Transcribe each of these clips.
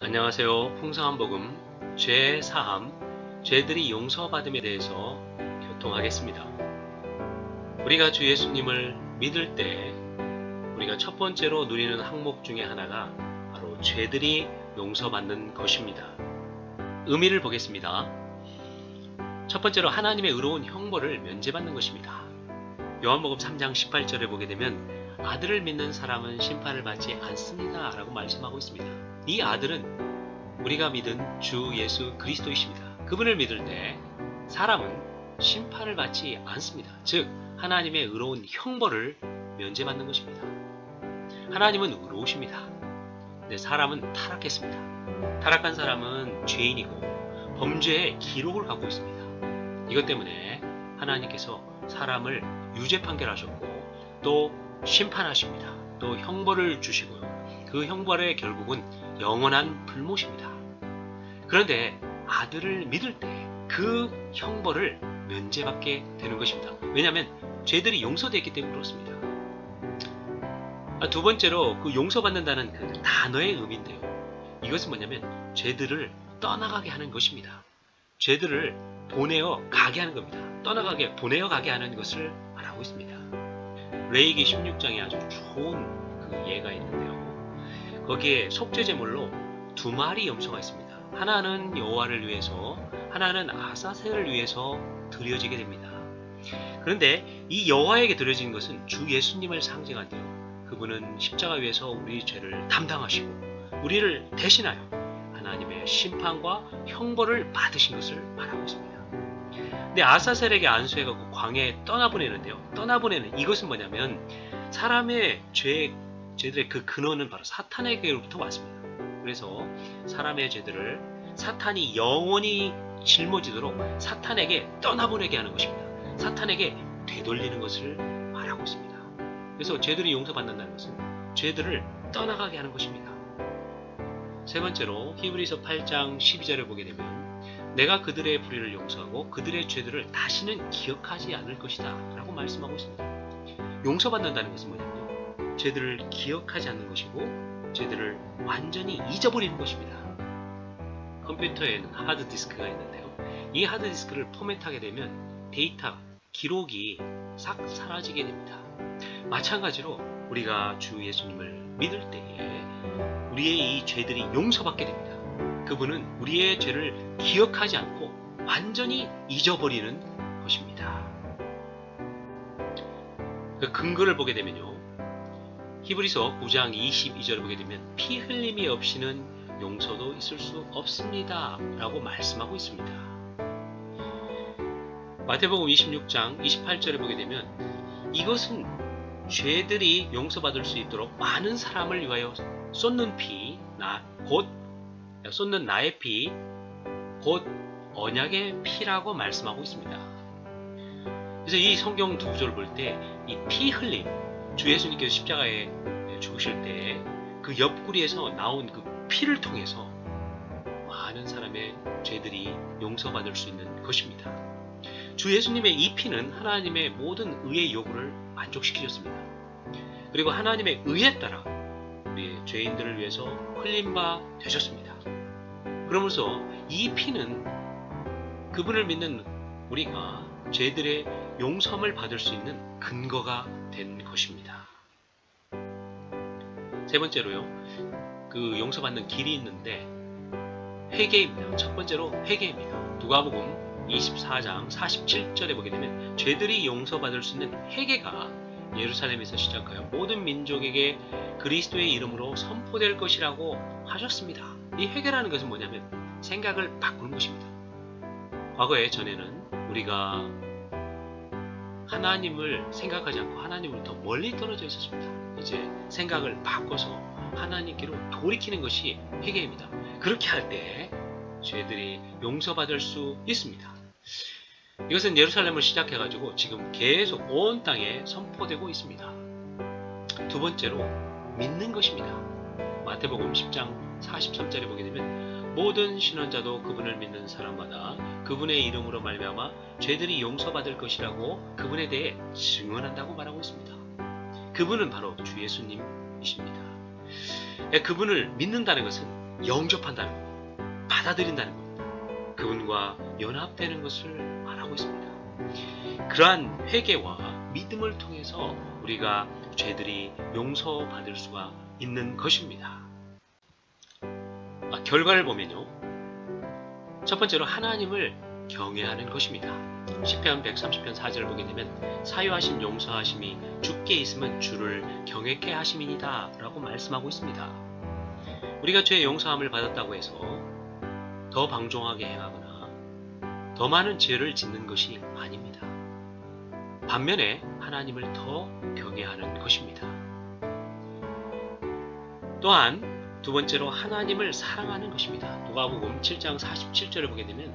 안녕하세요. 풍성한 복음 죄사함, 죄들이 용서받음에 대해서 교통하겠습니다. 우리가 주 예수님을 믿을 때 우리가 첫 번째로 누리는 항목 중에 하나가 바로 죄들이 용서받는 것입니다. 의미를 보겠습니다. 첫 번째로 하나님의 의로운 형벌을 면제받는 것입니다. 요한복음 3장 18절에 보게 되면 아들을 믿는 사람은 심판을 받지 않습니다 라고 말씀하고 있습니다. 이 아들은 우리가 믿은 주 예수 그리스도이십니다. 그분을 믿을 때 사람은 심판을 받지 않습니다. 즉 하나님의 의로운 형벌을 면제받는 것입니다. 하나님은 의로우십니다. 근데 사람은 타락했습니다. 타락한 사람은 죄인이고 범죄의 기록을 갖고 있습니다. 이것 때문에 하나님께서 사람을 유죄 판결하셨고 또 심판하십니다. 또 형벌을 주시고요. 그 형벌의 결국은 영원한 불못입니다. 그런데 아들을 믿을 때 그 형벌을 면제받게 되는 것입니다. 왜냐하면 죄들이 용서되었기 때문에 그렇습니다. 두 번째로 그 용서받는다는 그 단어의 의미인데요. 이것은 뭐냐면 죄들을 떠나가게 하는 것입니다. 죄들을 보내어 가게 하는 겁니다. 떠나가게, 보내어 가게 하는 것을 말하고 있습니다. 레위기 16장에 아주 좋은 그 예가 있는데요. 거기에 속죄제물로 두 마리 염소가 있습니다. 하나는 여호와를 위해서, 하나는 아사셀을 위해서 드려지게 됩니다. 그런데 이 여호와에게 드려진 것은 주 예수님을 상징한대요. 그분은 십자가 위에서 우리 죄를 담당하시고 우리를 대신하여 하나님의 심판과 형벌을 받으신 것을 말하고 있습니다. 근데 아사셀에게 안수해가고 광야에 떠나보내는데요. 떠나보내는 이것은 뭐냐면 사람의 죄들의 그 근원은 바로 사탄에게로부터 왔습니다. 그래서 사람의 죄들을 사탄이 영원히 짊어지도록 사탄에게 떠나보내게 하는 것입니다. 사탄에게 되돌리는 것을 말하고 있습니다. 그래서 죄들이 용서받는다는 것은 죄들을 떠나가게 하는 것입니다. 세 번째로 히브리서 8장 12절을 보게 되면 내가 그들의 불의를 용서하고 그들의 죄들을 다시는 기억하지 않을 것이다 라고 말씀하고 있습니다. 용서받는다는 것은 뭐냐면요, 죄들을 기억하지 않는 것이고 죄들을 완전히 잊어버리는 것입니다. 컴퓨터에는 하드디스크가 있는데요, 이 하드디스크를 포맷하게 되면 데이터, 기록이 싹 사라지게 됩니다. 마찬가지로 우리가 주 예수님을 믿을 때에 우리의 이 죄들이 용서받게 됩니다. 그분은 우리의 죄를 기억하지 않고 완전히 잊어버리는 것입니다. 그 근거를 보게 되면요, 히브리서 9장 22절을 보게 되면 피 흘림이 없이는 용서도 있을 수 없습니다 라고 말씀하고 있습니다. 마태복음 26장 28절에 보게 되면 이것은 죄들이 용서받을 수 있도록 많은 사람을 위하여 쏟는 피, 곧 쏟는 나의 피, 곧 언약의 피라고 말씀하고 있습니다. 그래서 이 성경 두 구절을 볼 때 이 피 흘림, 주 예수님께서 십자가에 죽으실 때 그 옆구리에서 나온 그 피를 통해서 많은 사람의 죄들이 용서받을 수 있는 것입니다. 주 예수님의 이 피는 하나님의 모든 의의 요구를 만족시키셨습니다. 그리고 하나님의 의에 따라 우리 죄인들을 위해서 흘린 바 되셨습니다. 그러면서 이 피는 그분을 믿는 우리가 죄들의 용서를 받을 수 있는 근거가 된 것입니다. 세 번째로요, 그 용서받는 길이 있는데 회개입니다. 첫 번째로 회개입니다. 누가복음 24장 47절에 보게 되면 죄들이 용서받을 수 있는 회개가 예루살렘에서 시작하여 모든 민족에게 그리스도의 이름으로 선포될 것이라고 하셨습니다. 이 회개라는 것은 뭐냐면 생각을 바꾸는 것입니다. 과거에 전에는 우리가 하나님을 생각하지 않고 하나님으로부터 멀리 떨어져 있었습니다. 이제 생각을 바꿔서 하나님께로 돌이키는 것이 회개입니다. 그렇게 할 때 죄들이 용서받을 수 있습니다. 이것은 예루살렘을 시작해가지고 지금 계속 온 땅에 선포되고 있습니다. 두 번째로 믿는 것입니다. 마태복음 10장 43절에 보게 되면 모든 신원자도 그분을 믿는 사람마다 그분의 이름으로 말미암아 죄들이 용서받을 것이라고 그분에 대해 증언한다고 말하고 있습니다. 그분은 바로 주 예수님이십니다. 그분을 믿는다는 것은 영접한다는 겁니다. 받아들인다는 겁니다. 그분과 연합되는 것을 말하고 있습니다. 그러한 회개와 믿음을 통해서 우리가 죄들이 용서받을 수가 있는 것입니다. 결과를 보면요. 첫 번째로 하나님을 경외하는 것입니다. 시편 130편 4절을 보게 되면 사유하심 용서하심이 주께 있으면 주를 경외케 하심이니이다 라고 말씀하고 있습니다. 우리가 죄의 용서함을 받았다고 해서 더 방종하게 행하거나 더 많은 죄를 짓는 것이 아닙니다. 반면에 하나님을 더 경외하는 것입니다. 또한 두 번째로 하나님을 사랑하는 것입니다. 누가복음 7장 47절을 보게 되면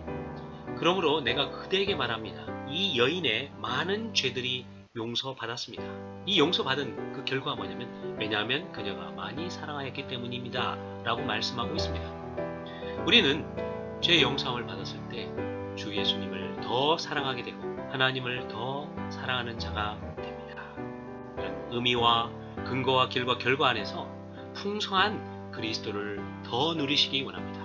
그러므로 내가 그대에게 말합니다. 이 여인의 많은 죄들이 용서받았습니다. 이 용서받은 그 결과가 뭐냐면 왜냐하면 그녀가 많이 사랑하였기 때문입니다. 라고 말씀하고 있습니다. 우리는 죄의 용서함을 받았을 때 주 예수님을 더 사랑하게 되고 하나님을 더 사랑하는 자가 됩니다. 이런 의미와 근거와 길과 결과 안에서 풍성한 그리스도를 더 누리시기 원합니다.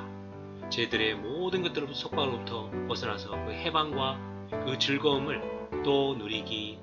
죄들의 모든 것들로부터 속박으로부터 벗어나서 그 해방과 그 즐거움을 또 누리기